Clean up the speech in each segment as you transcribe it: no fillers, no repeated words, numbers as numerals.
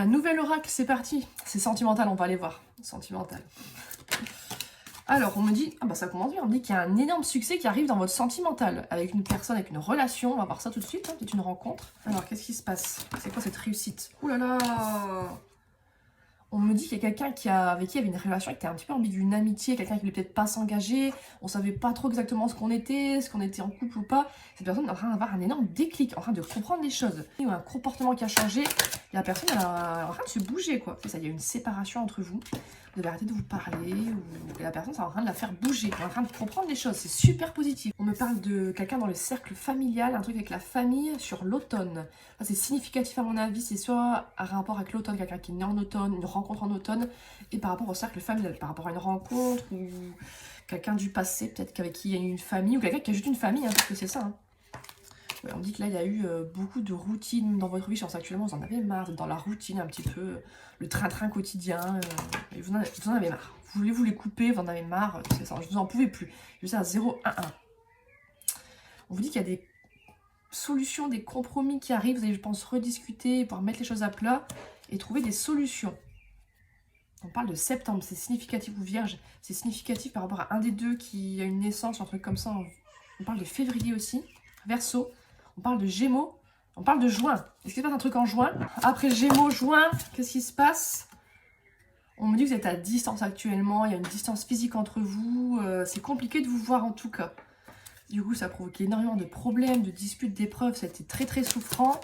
Nouvel oracle, c'est parti. C'est sentimental, on va aller voir. Sentimental. Alors, on me dit, ah bah ça commence bien, on me dit qu'il y a un énorme succès qui arrive dans votre sentimental, avec une personne, avec une relation, on va voir ça tout de suite, hein, peut-être une rencontre. Alors, qu'est-ce qui se passe? C'est quoi cette réussite? Ouh là là! On me dit qu'il y a quelqu'un avec qui il y avait une relation qui était un petit peu ambiguë, une amitié, quelqu'un qui voulait peut-être pas s'engager, on savait pas trop exactement ce qu'on était en couple ou pas. Cette personne est en train d'avoir un énorme déclic, en train de comprendre les choses. Il y a un comportement qui a changé, et la personne est en train de se bouger, quoi. C'est ça, il y a une séparation entre vous. Vous avez arrêté de vous parler, et la personne, c'est en train de la faire bouger, en train de comprendre les choses. C'est super positif. On me parle de quelqu'un dans le cercle familial, un truc avec la famille sur l'automne. C'est significatif à mon avis, c'est soit un rapport avec l'automne, quelqu'un qui est né en automne, une rencontre en automne, et par rapport au cercle familial, par rapport à une rencontre, ou quelqu'un du passé, peut-être qu'avec qui il y a eu une famille, ou quelqu'un qui a juste une famille, hein, parce que c'est ça. Hein. Ouais, on dit que là, il y a eu beaucoup de routine dans votre vie. Je pense actuellement, vous en avez marre d'être dans la routine un petit peu, le train-train quotidien. Et vous en avez marre. Vous voulez vous les couper, vous en avez marre. C'est ça, je vous en pouvez plus. Je sais à 0, 1, 1. On vous dit qu'il y a des solutions, des compromis qui arrivent. Vous allez, je pense, rediscuter, pouvoir mettre les choses à plat et trouver des solutions. On parle de septembre, c'est significatif, ou vierge. C'est significatif par rapport à un des deux qui a une naissance, un truc comme ça. On parle de février aussi, Verseau. On parle de Gémeaux, on parle de juin. Est-ce qu'il se passe un truc en juin? Après Gémeaux, juin, qu'est-ce qui se passe? On me dit que vous êtes à distance actuellement, il y a une distance physique entre vous. C'est compliqué de vous voir en tout cas. Du coup, ça a provoqué énormément de problèmes, de disputes, d'épreuves. Ça a été très très souffrant.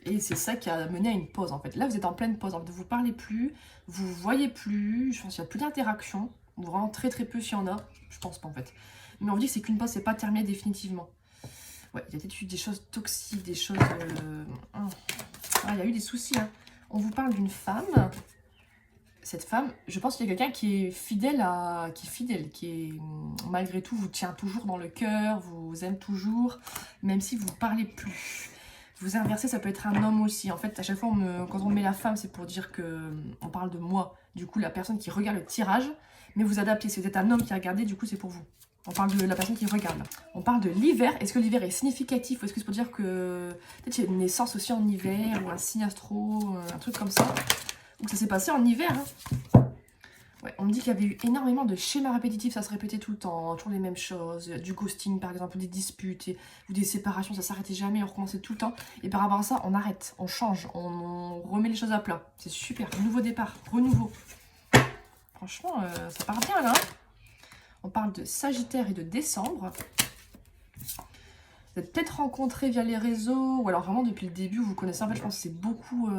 Et c'est ça qui a mené à une pause en fait. Là, vous êtes en pleine pause. En fait, vous ne parlez plus, vous ne voyez plus. Je pense qu'il n'y a plus d'interaction. Vraiment très très peu s'il y en a. Je pense pas en fait. Mais on dit que c'est qu'une pause, c'est pas terminé définitivement. Ouais, il y a peut-être eu des choses toxiques, des choses... Ah, il y a eu des soucis. Hein. On vous parle d'une femme. Cette femme, je pense qu'il y a quelqu'un qui est fidèle, qui malgré tout vous tient toujours dans le cœur, vous aime toujours, même si vous ne parlez plus. Vous inversez, ça peut être un homme aussi. En fait, à chaque fois, quand on met la femme, c'est pour dire que on parle de moi. Du coup, la personne qui regarde le tirage, mais vous adaptez. Si vous êtes un homme qui a regardé, du coup, c'est pour vous. On parle de la personne qui regarde. On parle de l'hiver. Est-ce que l'hiver est significatif ou est-ce que c'est pour dire que peut-être il y a une naissance aussi en hiver ou un signe astro, un truc comme ça. Donc ça s'est passé en hiver. Hein. Ouais, on me dit qu'il y avait eu énormément de schémas répétitifs, ça se répétait tout le temps, toujours les mêmes choses, du ghosting par exemple, des disputes ou des séparations, ça s'arrêtait jamais, on recommençait tout le temps. Et par rapport à ça, on arrête, on change, on remet les choses à plat. C'est super, nouveau départ, renouveau. Franchement, ça part bien là. On parle de Sagittaire et de décembre. Vous êtes peut-être rencontrés via les réseaux, ou alors vraiment depuis le début, vous connaissez. En fait, je pense que c'est beaucoup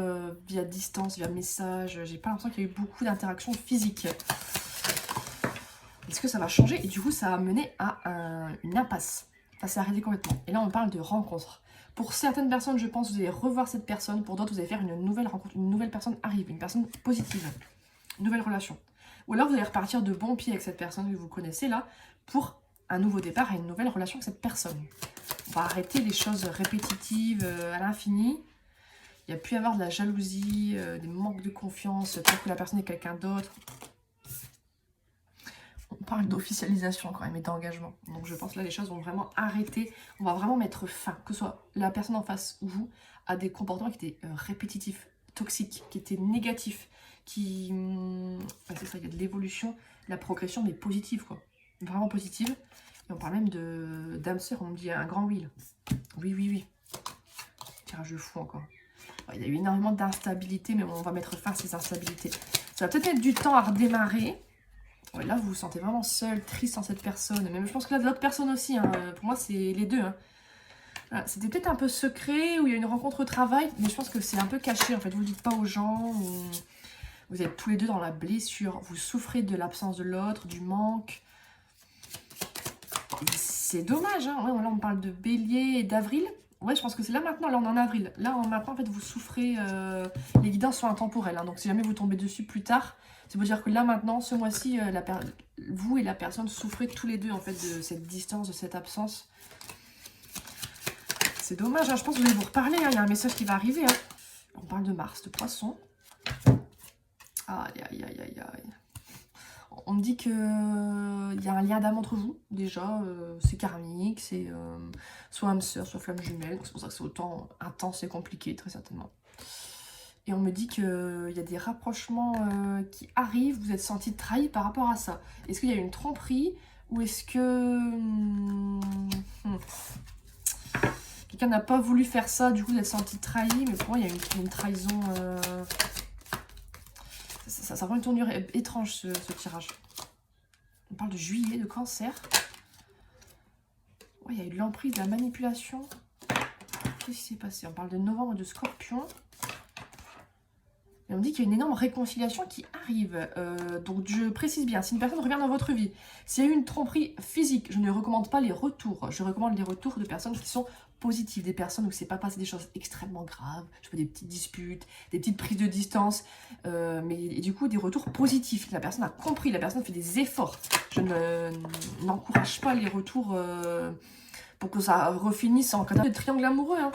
via distance, via message. J'ai pas l'impression qu'il y a eu beaucoup d'interactions physiques. Est-ce que ça va changer? Et du coup, ça a mené à une impasse. Ça s'est arrêté complètement. Et là, on parle de rencontre. Pour certaines personnes, je pense que vous allez revoir cette personne. Pour d'autres, vous allez faire une nouvelle rencontre. Une nouvelle personne arrive, une personne positive. Une nouvelle relation. Ou alors, vous allez repartir de bon pied avec cette personne que vous connaissez là, pour un nouveau départ et une nouvelle relation avec cette personne. On va arrêter les choses répétitives à l'infini. Il n'y a plus à avoir de la jalousie, des manques de confiance, peut-être que la personne est quelqu'un d'autre. On parle d'officialisation quand même et d'engagement. Donc je pense que là, les choses vont vraiment arrêter. On va vraiment mettre fin, que ce soit la personne en face ou vous, à des comportements qui étaient répétitifs, toxiques, qui étaient négatifs, qui... c'est ça, il y a de l'évolution, de la progression, mais positive, quoi. Vraiment positive. Et on parle même d'âme sœur, on me dit un grand wheel. Oui, oui, oui. Tirage de fou encore. Il y a eu énormément d'instabilité, mais on va mettre fin à ces instabilités. Ça va peut-être mettre du temps à redémarrer. Ouais, là, vous vous sentez vraiment seul, triste sans cette personne. Même je pense que là, d'autres personnes aussi. Hein. Pour moi, c'est les deux. Hein. Voilà. C'était peut-être un peu secret, où il y a une rencontre au travail, mais je pense que c'est un peu caché. En fait, vous ne le dites pas aux gens. Vous êtes tous les deux dans la blessure. Vous souffrez de l'absence de l'autre, du manque. C'est dommage, hein. Ouais, là on parle de bélier et d'avril. Ouais, je pense que c'est là maintenant, là on est en avril. Là maintenant en fait vous souffrez, les guidances sont intemporelles. Hein, donc si jamais vous tombez dessus plus tard, c'est pour dire que là maintenant, ce mois-ci, vous et la personne souffrez tous les deux en fait de cette distance, de cette absence. C'est dommage, hein. Je pense que vous allez vous reparler, hein. Il y a un message qui va arriver. Hein. On parle de Mars, de Poisson. Aïe, aïe, aïe, aïe, aïe. On me dit qu'il y a un lien d'âme entre vous, déjà, c'est karmique, c'est soit âme sœur, soit flamme jumelle, c'est pour ça que c'est autant intense et compliqué, très certainement. Et on me dit qu'il y a des rapprochements qui arrivent, vous êtes senti trahi par rapport à ça. Est-ce qu'il y a une tromperie ou est-ce que quelqu'un n'a pas voulu faire ça, du coup vous êtes senti trahi, mais pour moi il y a une trahison... Ça prend une tournure étrange ce tirage. On parle de juillet, de cancer. Ouais, il y a eu de l'emprise, de la manipulation. Qu'est-ce qui s'est passé? On parle de novembre, de scorpion. Et on me dit qu'il y a une énorme réconciliation qui arrive. Donc je précise bien, si une personne revient dans votre vie, s'il y a eu une tromperie physique, je ne recommande pas les retours. Je recommande les retours de personnes qui sont positives, des personnes où c'est pas passé des choses extrêmement graves, je sais pas, des petites disputes, des petites prises de distance, et du coup des retours positifs. La personne a compris, la personne fait des efforts. Je n'encourage pas les retours pour que ça refinisse en de triangle amoureux, hein.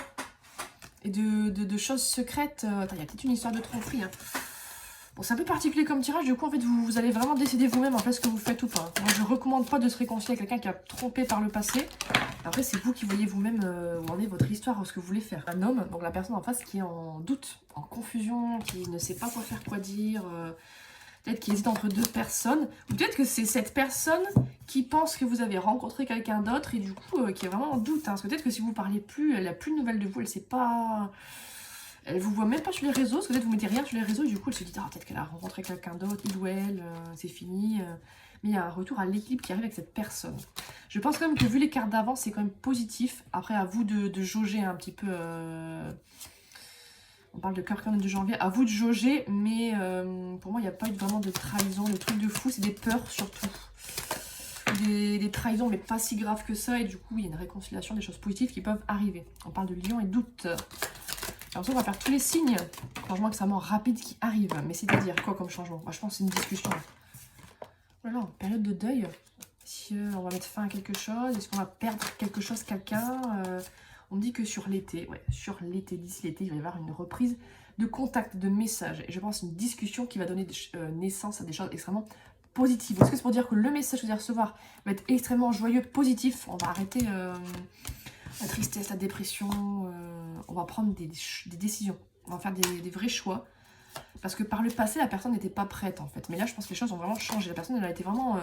Et de choses secrètes. Attends, il y a peut-être une histoire de tromperie. Hein. Bon, c'est un peu particulier comme tirage. Du coup, en fait, vous allez vraiment décider vous-même en fait ce que vous faites ou pas. Moi, je recommande pas de se réconcilier avec quelqu'un qui a trompé par le passé. Après, c'est vous qui voyez vous-même où en est votre histoire, ou ce que vous voulez faire. Un homme, donc la personne en face qui est en doute, en confusion, qui ne sait pas quoi faire, quoi dire... peut-être qui hésite entre deux personnes, ou peut-être que c'est cette personne qui pense que vous avez rencontré quelqu'un d'autre et du coup qui est vraiment en doute. Hein, parce que peut-être que si vous ne parlez plus, elle n'a plus de nouvelles de vous, elle sait pas... Elle vous voit même pas sur les réseaux, parce que peut-être vous mettez rien sur les réseaux et du coup elle se dit ah, peut-être qu'elle a rencontré quelqu'un d'autre, il ou elle, c'est fini. Mais il y a un retour à l'équilibre qui arrive avec cette personne. Je pense quand même que vu les cartes d'avant, c'est quand même positif. Après, à vous de jauger un petit peu... On parle de Capricorne de janvier, à vous de jauger, mais pour moi, il n'y a pas eu vraiment de trahison. Le truc de fou, c'est des peurs surtout. Des trahisons, mais pas si graves que ça. Et du coup, il y a une réconciliation, des choses positives qui peuvent arriver. On parle de lion et doute. Alors, on va faire tous les signes. Changement extrêmement rapide qui arrive. Mais c'est-à-dire quoi comme changement? Moi, je pense que c'est une discussion. Voilà, période de deuil. Si on va mettre fin à quelque chose, est-ce qu'on va perdre quelque chose, quelqu'un on me dit que sur l'été, d'ici l'été, il va y avoir une reprise de contact, de messages. Et je pense une discussion qui va donner naissance à des choses extrêmement positives. Est-ce que c'est pour dire que le message que vous allez recevoir va être extrêmement joyeux, positif? On va arrêter la tristesse, la dépression. On va prendre des décisions. On va faire des vrais choix. Parce que par le passé, la personne n'était pas prête en fait. Mais là, je pense que les choses ont vraiment changé. La personne, elle a été vraiment...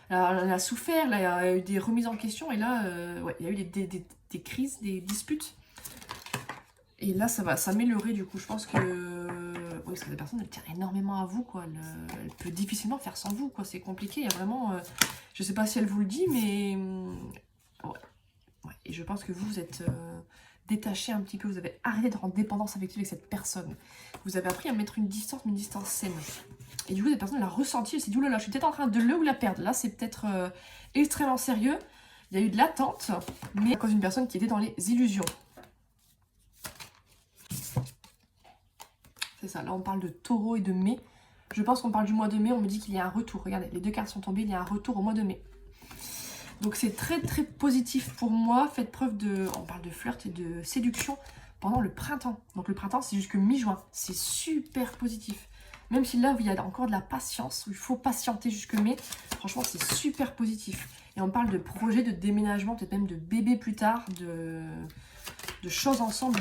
elle a souffert, là, il y a eu des remises en question. Et là, ouais, il y a eu des crises, des disputes. Et là, ça va s'améliorer du coup. Je pense que... oui, parce que la personne, elle tient énormément à vous, quoi. Elle peut difficilement faire sans vous, quoi. C'est compliqué. Il y a vraiment... je sais pas si elle vous le dit, mais... ouais. Et je pense que vous êtes... détaché un petit peu, vous avez arrêté d'être en dépendance affective avec cette personne. Vous avez appris à mettre une distance, mais une distance saine. Et du coup, cette personne l'a ressenti, elle s'est dit, oulala, je suis peut-être en train de le ou la perdre. Là, c'est peut-être extrêmement sérieux. Il y a eu de l'attente, mais à cause d'une personne qui était dans les illusions. C'est ça, là on parle de taureau et de mai. Je pense qu'on parle du mois de mai, on me dit qu'il y a un retour. Regardez, les deux cartes sont tombées, il y a un retour au mois de mai. Donc c'est très très positif pour moi. Faites preuve de... On parle de flirt et de séduction pendant le printemps. Donc le printemps, c'est jusque mi-juin. C'est super positif. Même si là, il y a encore de la patience, il faut patienter jusque mai. Franchement, c'est super positif. Et on parle de projets, de déménagement, peut-être même de bébé plus tard, de choses ensemble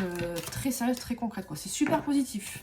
très sérieuses, très concrètes, quoi. C'est super positif.